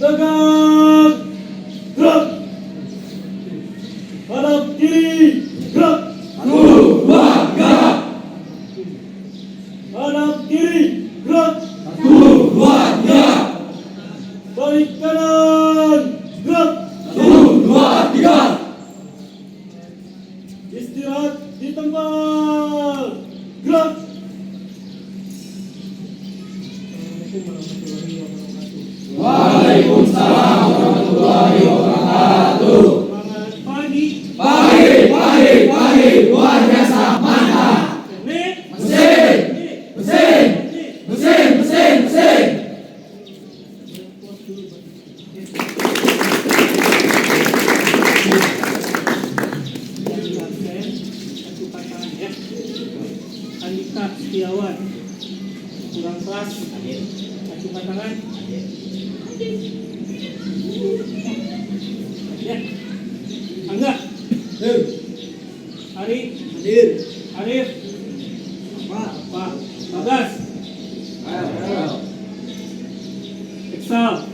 tegak, gerak. Hadap kiri, gerak. 1, 2, gerak. Hadap kiri, gerak. 1, 2, gerak. Balik kanan, gerak. 1, 2, 3. Istirahat di tempat, gerak. Waalaikumsalam warahmatullahi wabarakatuh. Semangat pagi. Pagi, luar biasa, mantap. Mesin, mesin, mesin, mesin, mesin. Andika Setiawan, kurang kelas, acukan tangan. Ya, Angga, Ari, Arif, Pak, Bagas, Iksal,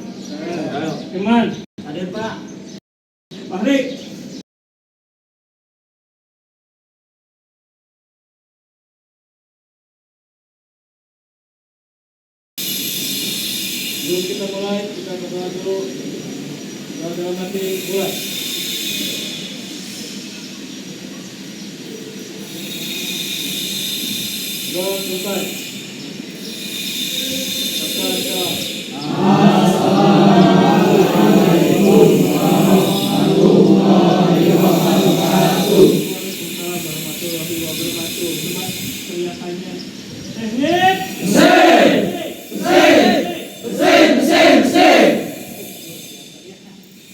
Iman, Hadir Pak. Fahri. Sebelum kita mulai, kita berdoa dulu. Doa dalam hati mulai. Doa selesai. Kata Waalaikumsalam warahmatullahi wabarakatuh. Coba teriakannya. Teknik. Mesin, mesin, mesin, mesin, mesin.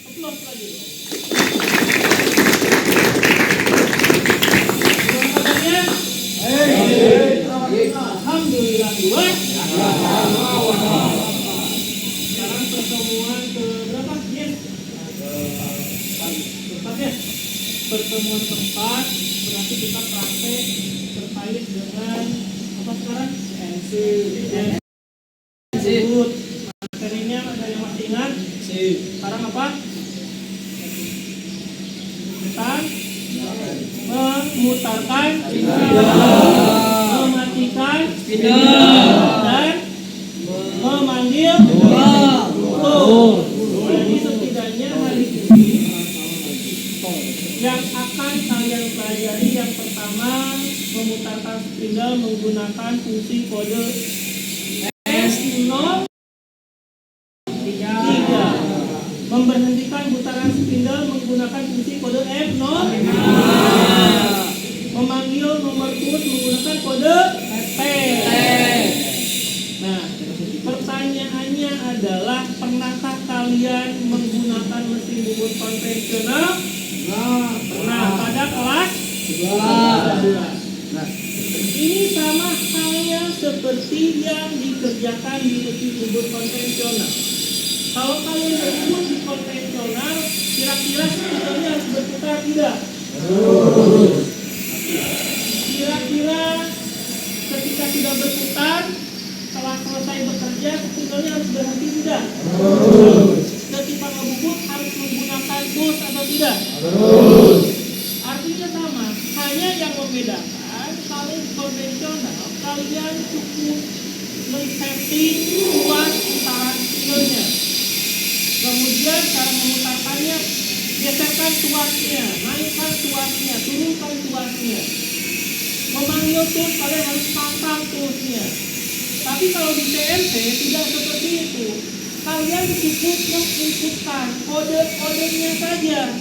Aplaus lagi dong. Alhamdulillah dua. Sekarang pertemuan ke berapa? Yes. Keempat ya. Pertemuan keempat berarti kita praktek terkait dengan apa sekarang? CNC. Sebut materinya ada yang masih ingat? Sekarang apa? Tentang memutarkan, mematikan, dan memanggil. Jadi setidaknya hari ini yang akan kalian pelajari yang pertama memutarkan spindle menggunakan fungsi kode S0 3. Memberhentikan putaran spindle menggunakan fungsi kode F0. Memanggil nomor put menggunakan kode P. Nah, pertanyaannya adalah pernahkah kalian menggunakan mesin bubut konvensional? Pernah pada kelas 11. Ini sama halnya seperti yang dikerjakan di mesin bubut konvensional. Kalau kalian berbubut di konvensional, kira-kira spindlenya harus berputar tidak? Kira-kira ketika tidak berputar, setelah selesai bekerja, spindlenya harus berhenti tidak? Ketika ngebubut harus menggunakan tools atau tidak? Artinya sama, hanya yang membedakan kalau di konvensional kalian cukup men-setting tuas putaran spindlenya. Kemudian cara memutarkannya, geserkan tuasnya, naikkan tuasnya, turunkan tuasnya. Memanggil tools kalian harus pasang toolsnya. Tapi kalau di CNC tidak seperti itu. Kalian cukup menginputkan kode-kodenya saja.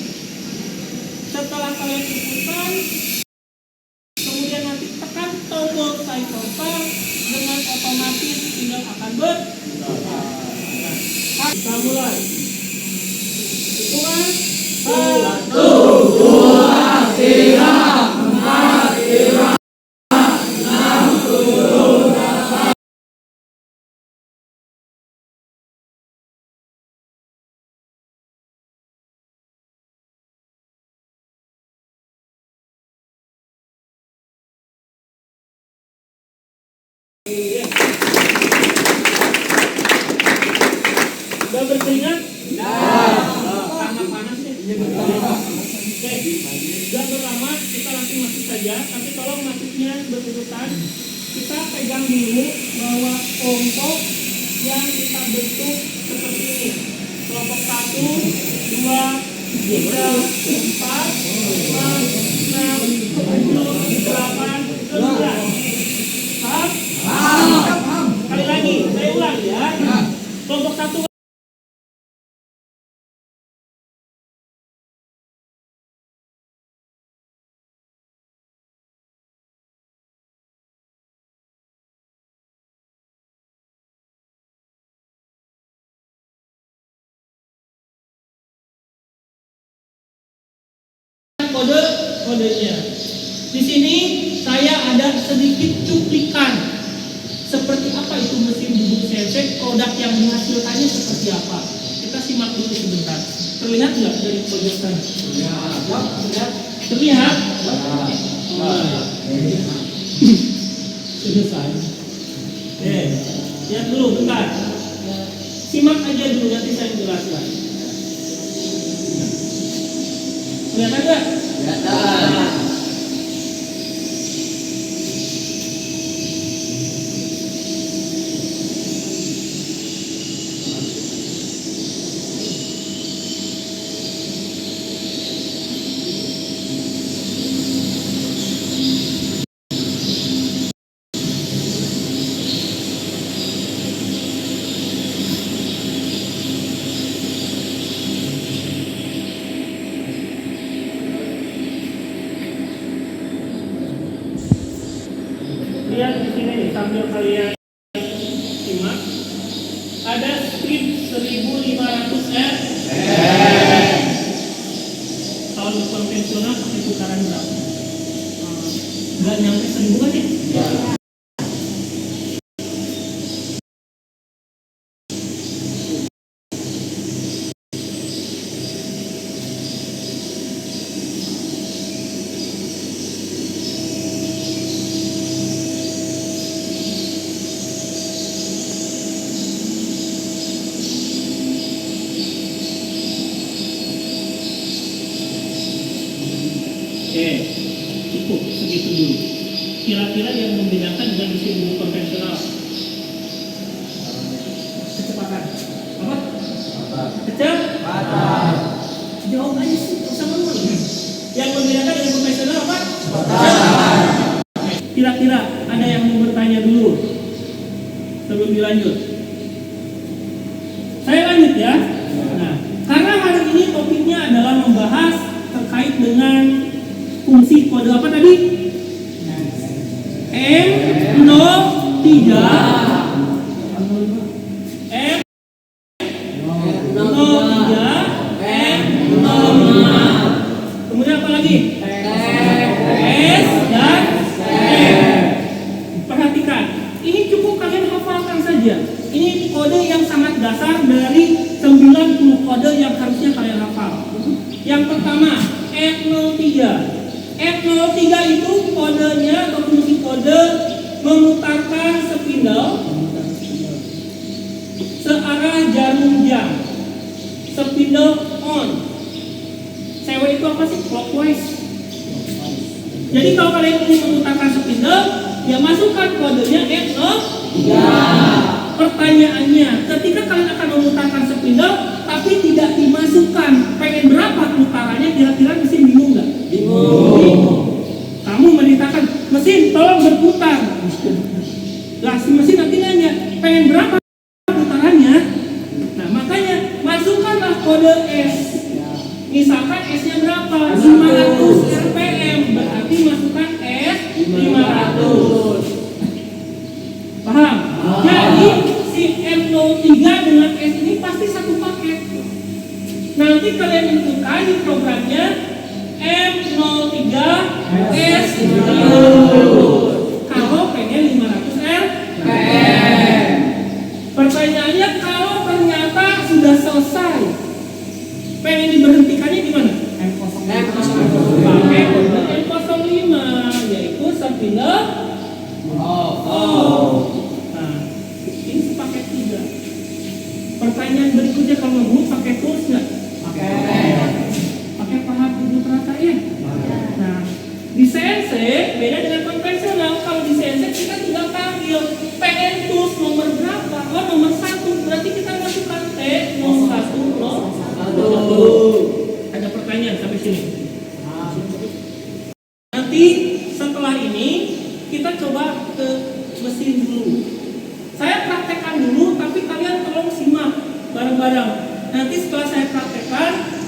Setelah kalian inputkan, kemudian nanti tekan tombol cycle bar, dengan otomatis spindle akan berputar. Nah, kita mulai. Hitungan 1, 2, 3, 4, 5, 6, 7, 8. Sudah berkeringat? Oke, dan pertama kita langsung masuk saja, tapi tolong masuknya berurutan. Kita pegang dulu bahwa kelompok yang kita bentuk seperti ini. Kelompok 1, 2, 3, 4, 5, 6, 7, 8, 9. Paham? Sekali lagi, saya ulang ya. Kelompok 1 kodenya. Di sini saya ada sedikit cuplikan seperti apa itu mesin bubuk CNC, produk yang dihasilkannya seperti apa. Kita simak dulu sebentar. Terlihat nggak dari pojok sana? Terlihat? Selesai. Lihat dulu bentar. Simak aja dulu, nanti saya jelaskan. Kelihatan nggak? Kelihatan. Lihat di sini nih, sambil kalian simak, ada strip 1500 R. Kalau konvensional pakai putaran berapa? Nggak nyampe 1000 kan ya? Oke, cukup segitu dulu. Kira-kira yang membedakan dengan mesin bubuk konvensional? Kecepatan. Apa? Kecepatan. Jawab aja sih, sama lu. Yang membedakan dengan konvensional apa? Kecepatan. Kira-kira ada yang mau bertanya dulu sebelum dilanjut? Saya lanjut ya. Nah, karena hari ini topiknya adalah membahas terkait dengan fungsi kode apa tadi? M03 M03 M05. Kemudian apa lagi? S dan M. Perhatikan, ini cukup kalian hafalkan saja. Ini kode yang sangat dasar dari 90 kode yang harusnya kalian hafal. Yang pertama, M03. M03 itu kodenya atau fungsi kode memutarkan spindle searah jarum jam. Spindle on. CW itu apa sih? Clockwise. Jadi kalau kalian ingin memutarkan spindle, ya masukkan kodenya M03. Pertanyaannya, ketika kalian akan memutarkan spindle tapi tidak dimasukkan, pengen berapa putarannya, kira-kira mesin bingung nggak? Bingung. Kamu merintahkan mesin tolong berputar. Lah si mesin nanti nanya, pengen berapa putarannya? Nah makanya masukkanlah kode S. Misalkan S-nya berapa? 500 RPM, berarti masukkan S 500. Paham? Jadi si M03 dengan S ini pasti satu paket. Nanti kalian inputkan di programnya M03 S 500. Kalau pengen 500 RPM. Pertanyaannya, kalau ternyata sudah selesai, pengen diberhentikannya gimana? Pakai kode M05, yaitu spindle off. Nah, ini sepaket 3. Pertanyaan berikutnya, kalau ngebut pakai tools nggak? Pakai. tahap Ibu ratain. Nah, di CNC beda dengan konvensional. Kalau di CNC kita tinggal panggil pengen tools nomor berapa? Oh, nomor 1. Berarti kita masukkan T 01 01. Ada pertanyaan sampai sini? Nanti setelah ini kita coba ke mesin dulu. Saya praktekkan dulu, tapi kalian tolong simak bareng-bareng. Nanti setelah saya praktekkan,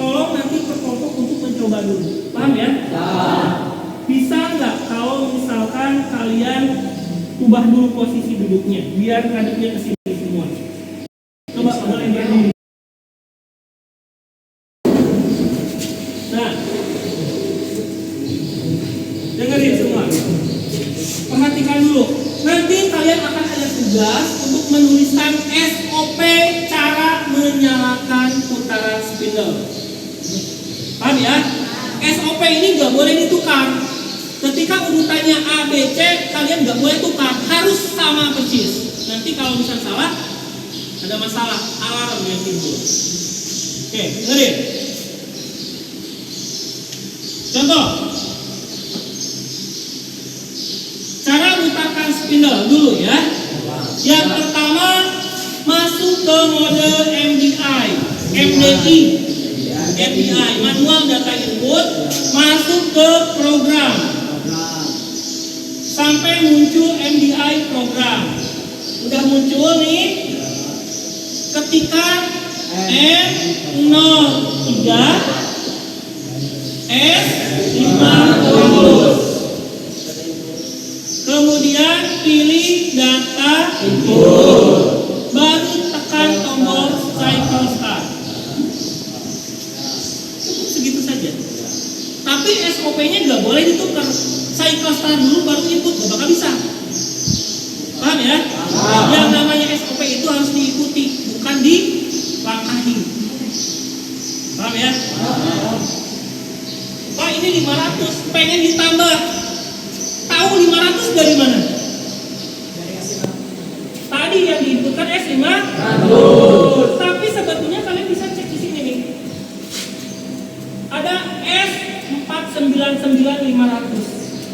tolong nanti berkelompok untuk mencoba dulu. Paham ya? Bisa nggak kalau misalkan kalian ubah dulu posisi duduknya, biar ngadepnya ke sini semua. Coba mulai berdiri. Nah, dengerin semua. Perhatikan dulu. Nanti kalian akan ada tugas untuk menuliskan SOP cara menyalakan putaran spindle. Paham ya? SOP ini nggak boleh ditukar. Ketika urutannya A, B, C, kalian nggak boleh tukar, harus sama persis. Nanti kalau misalnya salah, ada masalah, alarm yang timbul. Oke, dengerin. Contoh, cara mutarkan spindle dulu ya. Yang pertama, masuk ke mode MDI, manual data input, masuk ke program sampai muncul MDI program. Udah muncul nih. Ketika M03 S50, kemudian pilih data input, baru tekan tombol cycle start. Cukup segitu saja. Tapi SOP-nya nggak boleh ditukar. Cycle start dulu baru input, nggak bakal bisa. Paham ya? Yang namanya SOP itu harus diikuti, bukan dilangkahi. Paham ya? Pak, ini 500, pengen ditambah. Tahu 500 dari mana? Tadi yang diinputkan S500. Tapi sebetulnya kalian bisa cek di sini nih. Ada S499500.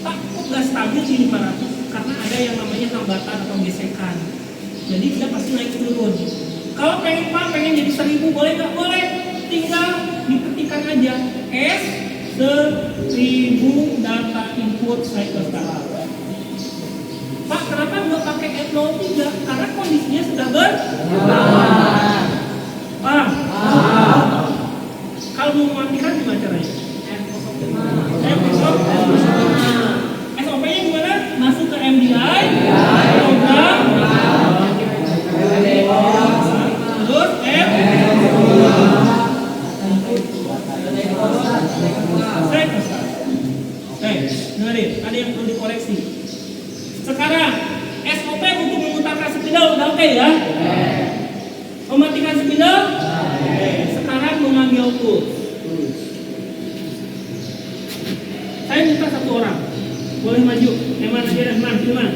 Pak, kok nggak stabil di 500? Karena ada yang namanya hambatan atau gesekan. Jadi dia pasti naik turun. Kalau pengen Pak, pengen jadi 1000, boleh nggak? Boleh. Tinggal diketikkan aja S1000 data input cycle start. Pak, kenapa nggak pakai F03? Karena kondisinya sudah berubah. Paham? Kalau mau mematikan gimana caranya? SOP-nya gimana? Masuk ke MDI, program, terus F. Dengerin, ada yang perlu dikoreksi. Sekarang SOP untuk memutarkan spindle udah oke ya? Mematikan spindle? Sekarang memanggil tools. Saya minta satu orang, boleh maju. Eman aja, Eman, Eman.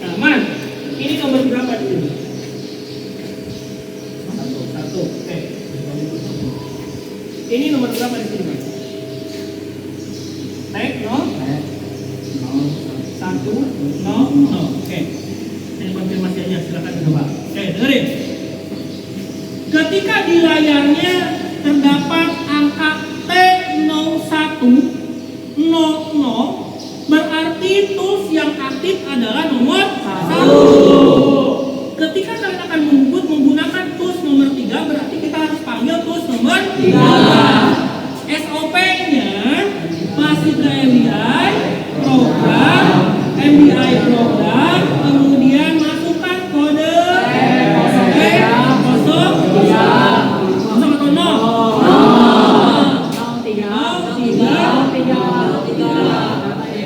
Nah, Man, ini nomor berapa di sini? Satu. Oke. Ini nomor berapa di sini, Man? Tek, no? 1, 0, 0. Oke. Ini konfirmasi aja, silakan coba. Oke, dengerin. Ketika di layarnya terdapat angka T0100, berarti tools yang aktif adalah nomor 1. Ketika kalian akan membut menggunakan tools nomor 3, berarti kita harus panggil tools nomor 3. SOP-nya masuk ke MDI program, kemudian masukkan kode T03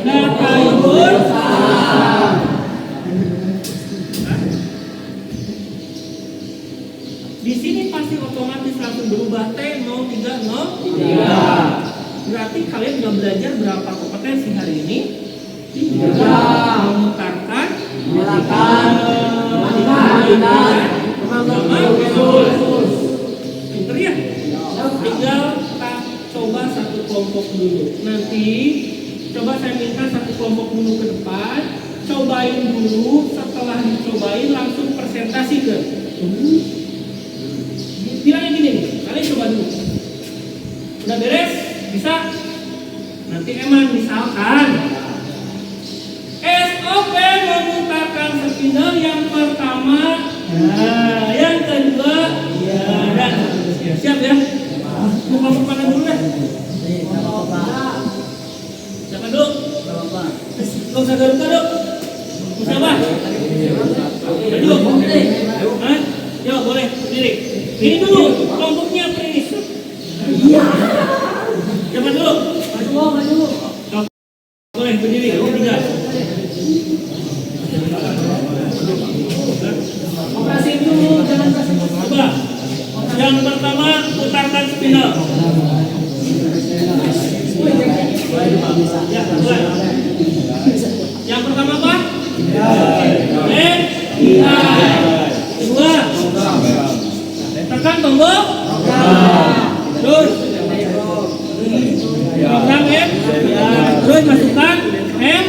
data input. Di sini pasti otomatis langsung berubah T0303. Berarti kalian sudah belajar berapa kompetensi hari ini? 3. Memutarkan, mematikan, Pinter ya? Tinggal kita coba satu kelompok dulu. Nanti coba saya minta satu kelompok dulu ke depan, cobain dulu. Setelah dicobain langsung presentasikan. Bilangnya gini nih, kalian coba dulu. Udah beres? Bisa? Nanti emang misalkan SOP memutarkan spidol yang pertama, yang kedua, dan siap ya? Mau kelompok mana dulu dah? Siapa dulu? Gak usah garuk-garuk. Siapa? Duduk. Hah? Yo, boleh berdiri. Ini dulu kelompoknya please. Siapa dulu? Maju. Boleh berdiri. Tiga. Operasi dulu, jangan kasih. Coba. Yang pertama putarkan spidol. Ya, mulai. Yang pertama apa? Kedua. Tekan tombol. Terus. Program M. Terus masukkan M.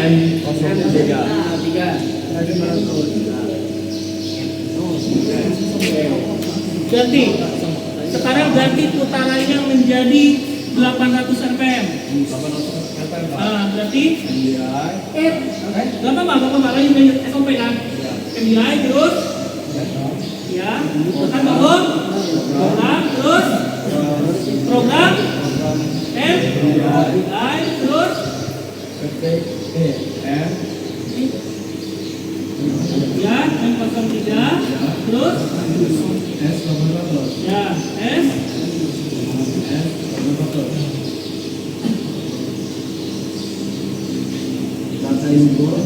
Ganti. Sekarang ganti putarannya menjadi 800 rpm. Berarti gak apa-apa lagi SOP kan? MDI terus ya, tekan tombol program, terus program MDI terus ya, M03 terus ya, S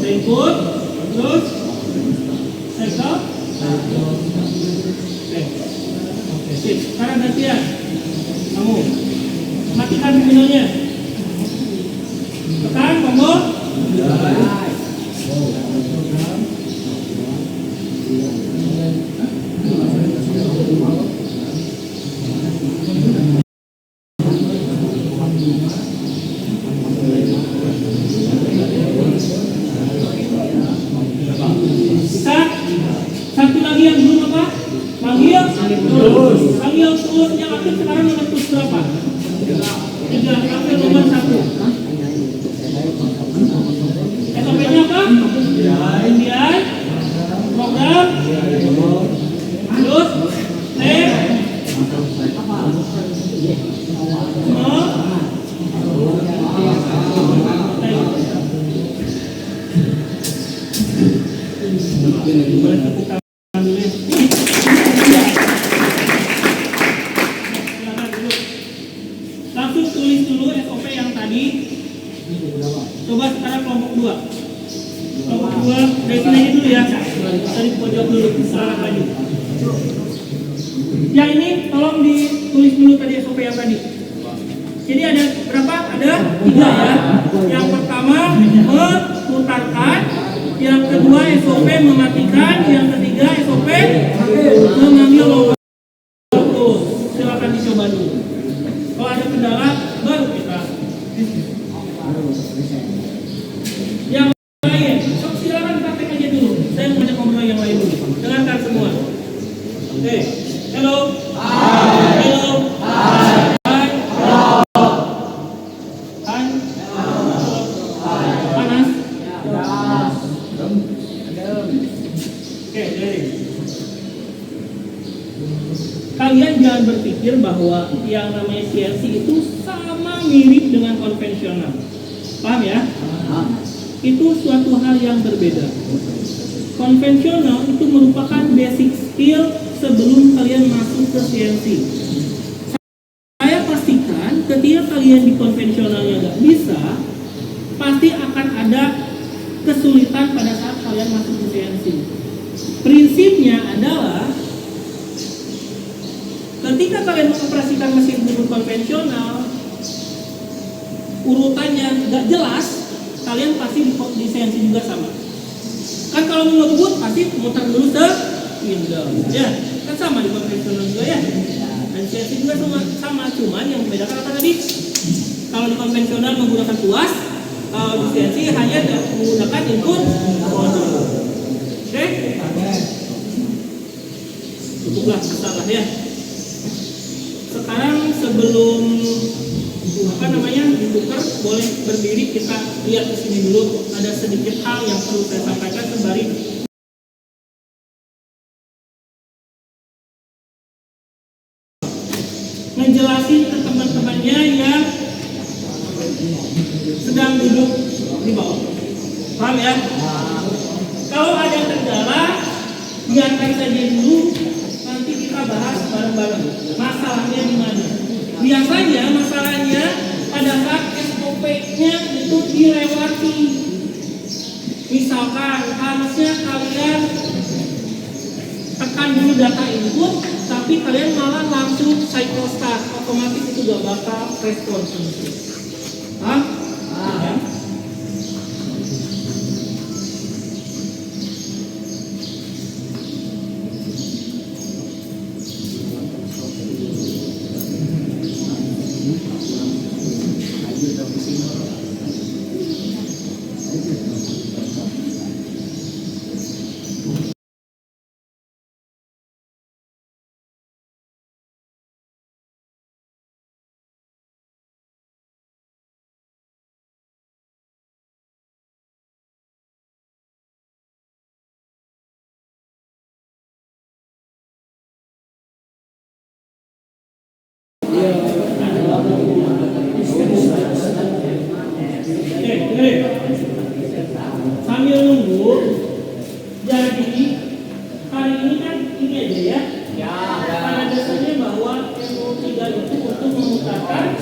input terus sektor. Oke, sekarang gantian kamu matikan spidolnya, tekan tombol. Satu lagi yang belum apa? Panggil terus yang aktif sekarang nomor terus berapa? 3, ambil nomor 1. SOP-nya apa? MDI program terus langsung tulis dulu SOP yang tadi. Coba sekarang kelompok 2. Kelompok 2 dari sini aja dulu ya. Dari pojok dulu, salah maju. Yang ini tolong ditulis dulu tadi SOP yang tadi. Jadi ada berapa? Ada 3 ya. Yang pertama memutarkan, yang kedua SOP mematikan, yang ketiga SOP mengambil nomor. Silakan dicoba dulu. Kalau ada kendala baru kita. Yang lain, silakan praktek aja dulu. Saya mau ngajak ngobrol yang lain dulu. Dengarkan semua. Oke, hello. Hello. Panas. Oke, jadi kalian jangan berpikir bahwa yang namanya CNC itu sama mirip dengan konvensional. Paham ya? Itu suatu hal yang berbeda. Konvensional itu merupakan basic skill sebelum kalian masuk ke CNC. Saya pastikan ketika kalian di konvensionalnya nggak bisa, pasti akan ada kesulitan pada saat kalian masuk ke CNC. Prinsipnya adalah ketika kalian mengoperasikan mesin bubut konvensional, urutannya nggak jelas, kalian pasti di CNC juga sama. Kan kalau mau ngebut pasti muter dulu spindle, ya. Kan sama di konvensional juga ya. Dan CNC juga sama, cuman yang membedakan apa tadi? Kalau di konvensional menggunakan tuas, kalau di CNC hanya menggunakan input modul. Oke? Cukuplah masalah ya. Sekarang sebelum ditukar, boleh berdiri, kita lihat di sini dulu. Ada sedikit hal yang perlu saya sampaikan sembari ngejelasin ke teman-temannya yang sedang duduk di bawah. Paham ya? Kalau ada kendala, biarkan saja dulu, nanti kita bahas bareng-bareng. Masalahnya di mana? Biasanya masalahnya pada saat SOP-nya itu dilewati. Misalkan harusnya kalian tekan dulu data input, tapi kalian malah langsung cycle start, otomatis itu gak bakal respon. Hah? Ya. Sambil nunggu, jadi hari ini kan ini aja ya. Pada dasarnya bahwa MO3 itu untuk memutarkan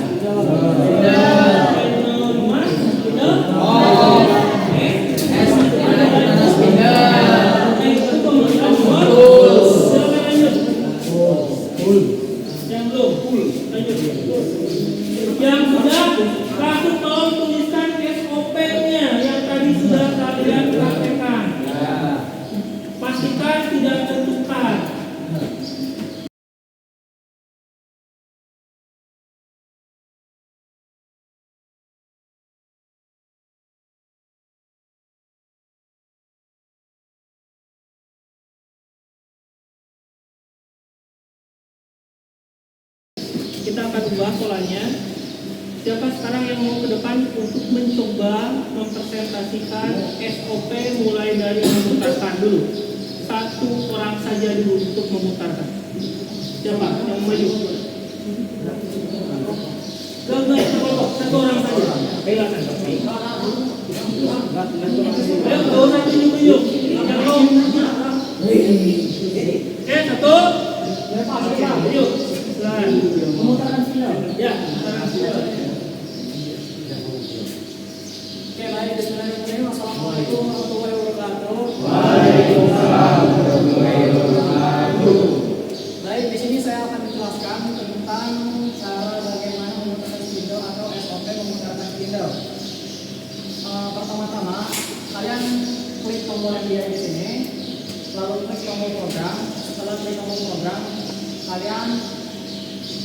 yang sudah langsung tolong tuliskan SOP-nya yang tadi sudah kalian praktekkan. Pastikan tidak tertukar. Kita akan ubah polanya. Siapa sekarang yang mau ke depan untuk mencoba mempresentasikan SOP mulai dari memutarkan dulu? Satu orang saja dulu untuk memutarkan. Siapa yang maju? Gak, satu orang saja. Silakan. Ayo, kau satu tunjuk. Oke, satu. Yuk. Memutarkan sinyal. Ya, memutarkan sinyal. Oke, baik. Bismillahirrahmanirrahim. Assalamualaikum warahmatullahi wabarakatuh. Waalaikumsalam warahmatullahi wabarakatuh. Baik, di sini saya akan menjelaskan tentang cara bagaimana memutarkan spindle atau SOP memutarkan spindle. Pertama-tama, kalian klik tombol yang ada di sini, lalu klik tombol program. Setelah klik tombol program, kalian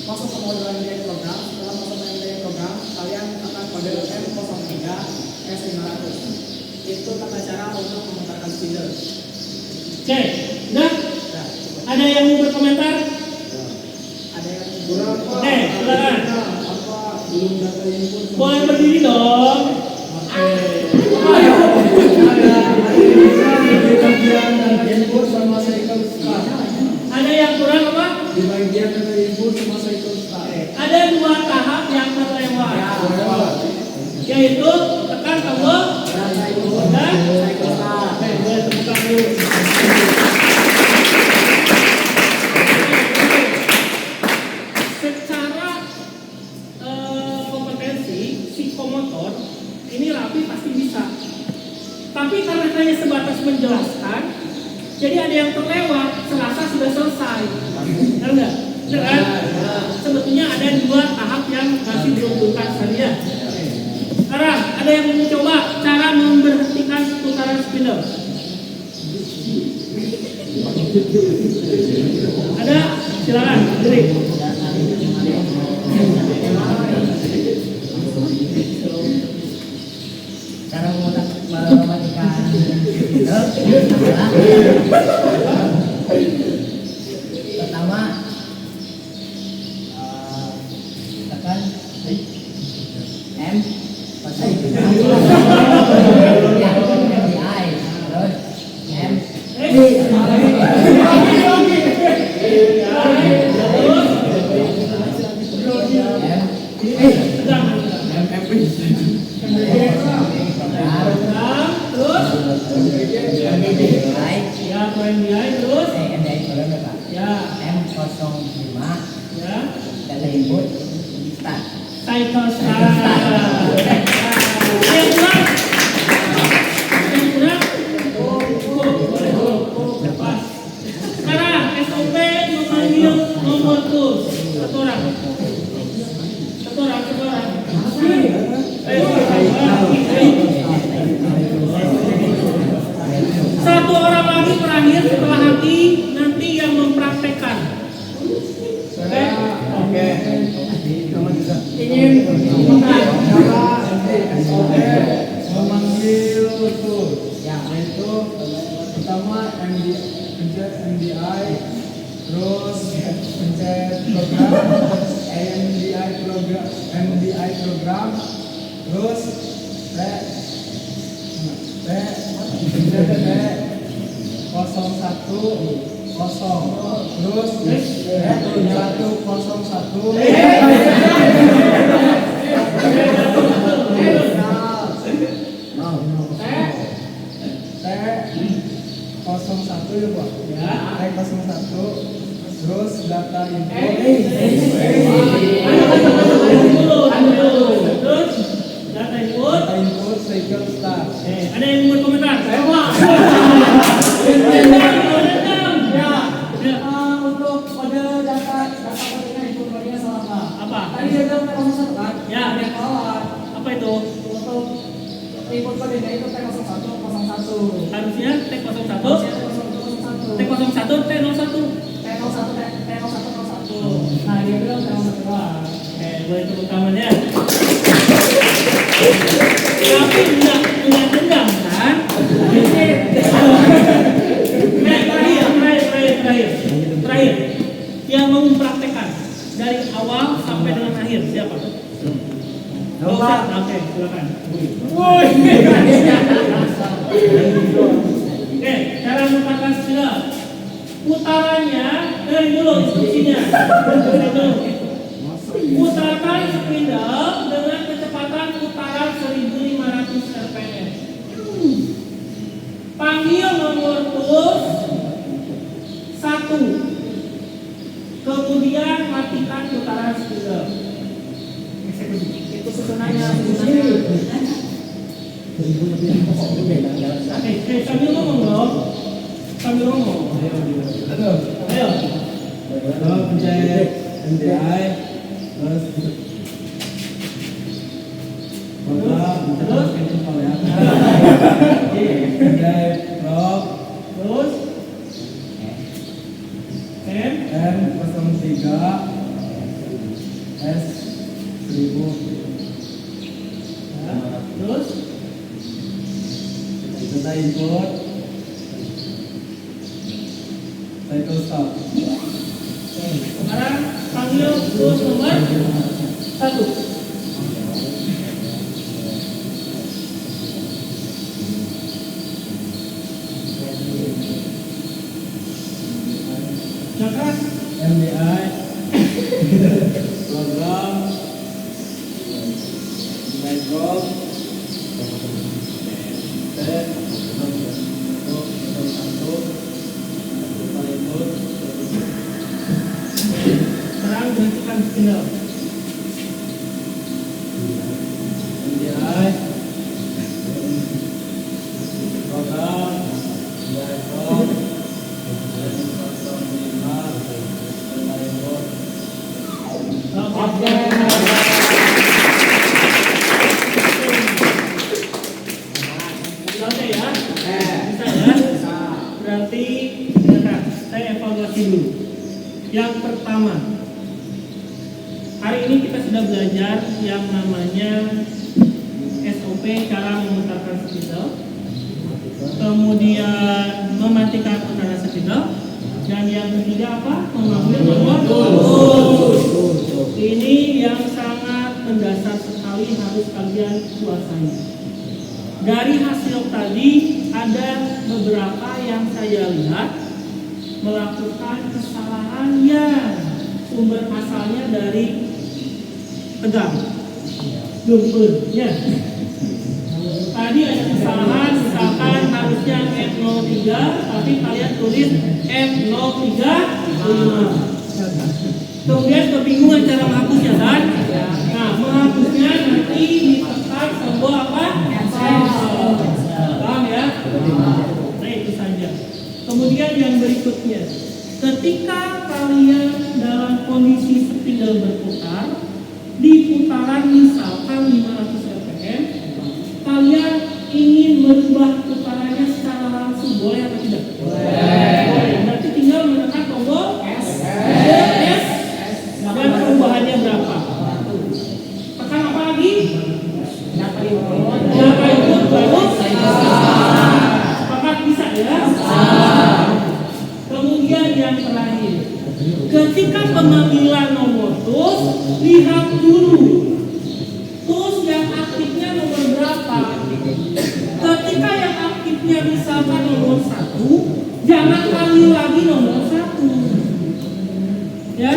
masuk ke modul MDI program. Setelah masuk ke MDI program, kalian akan kode M03 S500. Itu tata cara untuk memutarkan spindle. Oke, udah? Ada yang mau berkomentar? Ada yang Oke, silakan. belum data input? Boleh berdiri dong. Ada yang kurang apa? Di bagian data input sama cycle start. Ada dua tahap yang terlewat, yaitu tekan tombol Data input dan cycle start. boleh temukan dulu. Secara kompetensi psikomotor ini Raffi pasti bisa, tapi karena hanya sebatas menjelaskan, jadi ada yang terlewat. Selasa sudah selesai, benar nggak? Benar kan? Sebetulnya ada dua tahap yang masih belum tuntas tadi ya. Sekarang ada yang mencoba cara memberhentikan putaran spindle. Ada? Silakan, berdiri. Cara mematikan adalah pertama tekan M pasang ya MDI terus M M05 data input start. Cycle start. Yang kurang? Yang kurang? Lepas. Sekarang SOP memanggil nomor kurs. Satu orang. Satu orang lagi terakhir setelah Haki, nanti yang mempraktekkan. Oke. Ingin memanggil tool yaitu pertama MDI terus pencet program MDI program terus pencet 01 terus 01 ya Pak? T01 terus data input Terus data input cycle start. Ada yang mau komentar? Saya Pak. Untuk kode data kodenya input kodenya salah Pak. Apa? Tadi dia bilang T01 kan? Ya. Yang salah. Apa itu? Untuk input kodenya itu T01 01. Harusnya T01 T01 T01 T01. Nah dia bilang T01 doang. Boleh tepuk tangannya. Tapi enggak punya dendam kan? Terakhir. Yang mau mempraktekkan dari awal sampai dengan akhir siapa? Oke, silakan. Woi. Oke, cara mempraktekkan spidol. Putarannya dari dulu instruksinya. Putarkan spidol dengan kecepatan putaran 1500 rpm. Panggil nomor push 1. Kemudian matikan putaran spidol. Itu susunannya. Sambil ngomong dong. Sambil ngomong. Ayo. Pencet MDI terus Terus M03 S1000 terus data input cycle start. sekarang panggil push nomor 1. Cakras MDI program micro sekarang berhentikan spidol. MDI program micro Oke. informasi dulu. Yang pertama, hari ini kita sudah belajar yang namanya SOP cara memutarkan spidol, kemudian mematikan putaran spidol, dan yang ketiga apa? Mengambil nomor putus. Ini yang sangat mendasar sekali harus kalian kuasai. Dari hasil tadi ada beberapa yang saya lihat melakukan kesalahan yang sumber asalnya dari Tegang, Dumpun, ya. Tadi ada kesalahan, misalkan harusnya F03, tapi kalian tulis F035. Kemudian kebingungan cara menghapusnya kan? Nah, menghapusnya nanti ditekan tombol apa? Paham ya? Nah, itu saja. Kemudian yang berikutnya, ketika kalian dalam kondisi spidol berputar di putaran misalkan 500 rpm, kalian ingin merubah putarannya secara langsung, boleh atau tidak? Boleh. Berarti tinggal menekan tombol S dan perubahannya berapa? Tekan apa lagi? Data input baru. Sepakat bisa ya? Kemudian yang terakhir, ketika pengambilan nomor TUS, lihat dulu TUS yang aktifnya nomor berapa. Ketika yang aktifnya misalkan nomor 1, jangan ambil lagi nomor 1, ya.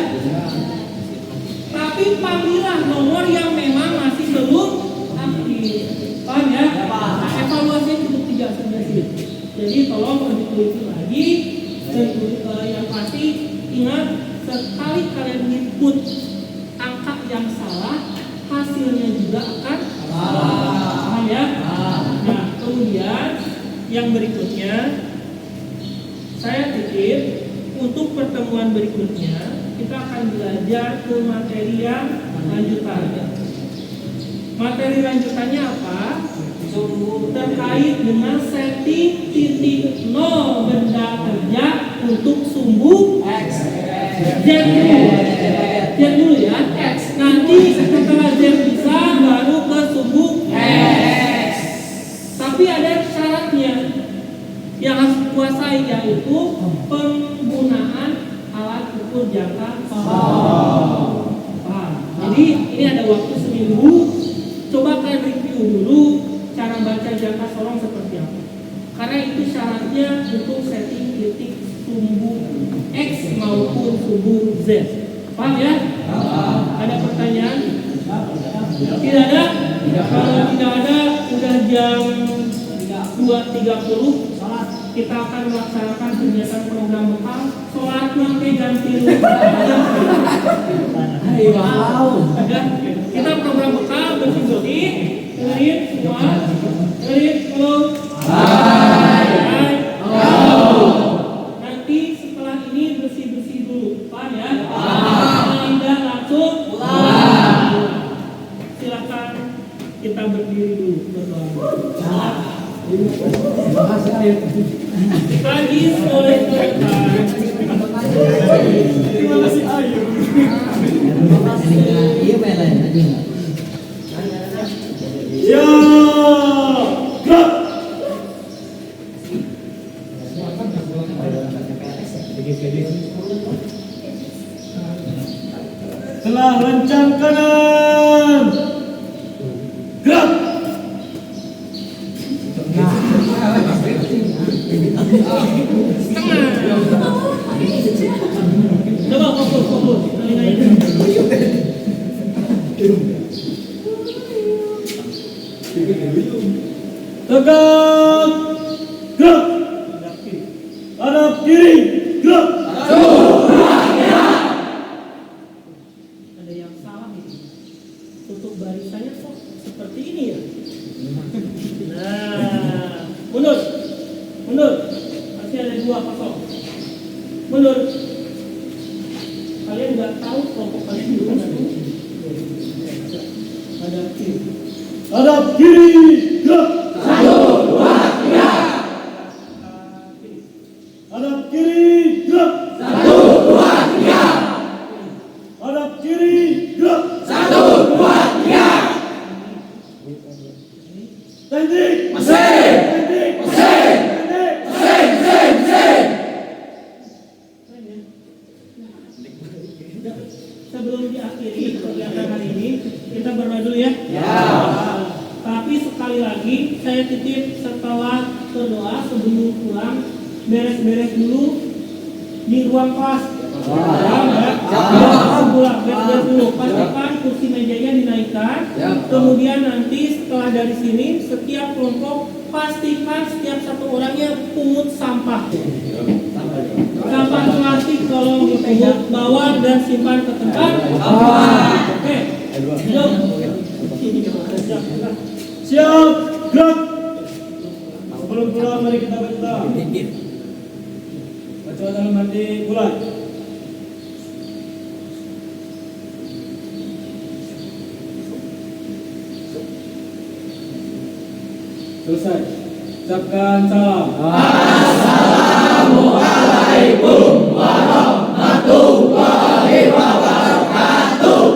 Tapi panggillah nomor yang memang masih belum aktif. Paham ya? Nah, evaluasinya cukup 3 sampai sini. Jadi tolong diteliti lagi. Dan yang pasti ingat, sekali kalian input angka yang salah, hasilnya juga akan salah. Paham ya? Nah, kemudian yang berikutnya saya titip untuk pertemuan berikutnya kita akan belajar ke materi yang lanjutan. Materi lanjutannya apa? Terkait dengan setting titik 0 benda kerja untuk sumbu X. Z dulu ya. Nanti setelah Z bisa baru ke sumbu X. Tapi ada syaratnya yang harus dikuasai, yaitu penggunaan alat ukur jangka pendek. Jadi ini ada waktu seminggu. Coba kalian review dulu cara baca jangka sorong seperti apa. Karena itu syaratnya untuk setting titik sumbu X maupun sumbu Z. Paham ya? Ada pertanyaan? Tidak ada? Kalau tidak ada, udah jam 2.30. Kita akan melaksanakan kegiatan program bekal. Sholat sampai ganti kita program bekal bersih-bersih. Dengerin semua. Dengerin kalau nanti setelah ini bersih-bersih dulu. Paham ya? Tidak langsung silakan kita berdiri dulu berdoa. Pagi sore petang. Terima kasih Ayu. Ya, gerak. Telah lencang kanan. Gerak. Coba fokus. Tegak, gerak. Hadap kiri, gerak. Ada yang salah ini. Untuk barisannya kok seperti ini ya? Nah, mundur. Masih ada 2 kosong. Mundur. Kalian nggak tahu kelompok kalian di mana? Hadap kiri. Hadap kiri, gerak. 1, 2, 3. Hadap kiri, gerak. 1, Standing. Sebelum diakhiri kegiatan hari ini, kita berdoa dulu ya. Tapi sekali lagi saya titip setelah berdoa sebelum pulang beres-beres dulu di ruang kelas. Pulang beres-beres dulu. Pastikan kursi mejanya dinaikkan. Kemudian nanti setelah dari sini setiap kelompok pastikan setiap satu orangnya pungut sampah. Sampah plastik tolong dipungut, bawa dan simpan ke tempat. Oke. Siap. Gerak. Sebelum pulang mari kita baca. Baca dalam hati mulai. Selesai. Ucapkan salam. Assalamualaikum warahmatullahi wabarakatuh.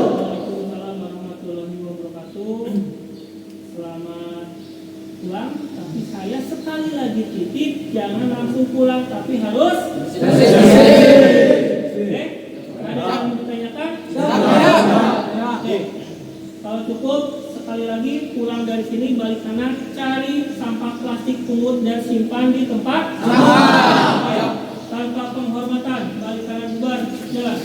Selamat pulang. Tapi saya sekali lagi titip jangan langsung pulang tapi harus. Oke. Ada yang mau ditanyakan? Oke. Kalau cukup sekali lagi pulang dari sini balik kanan cari sampah plastik pungut dan simpan di tempat. Tanpa penghormatan balik kanan bubar jalan.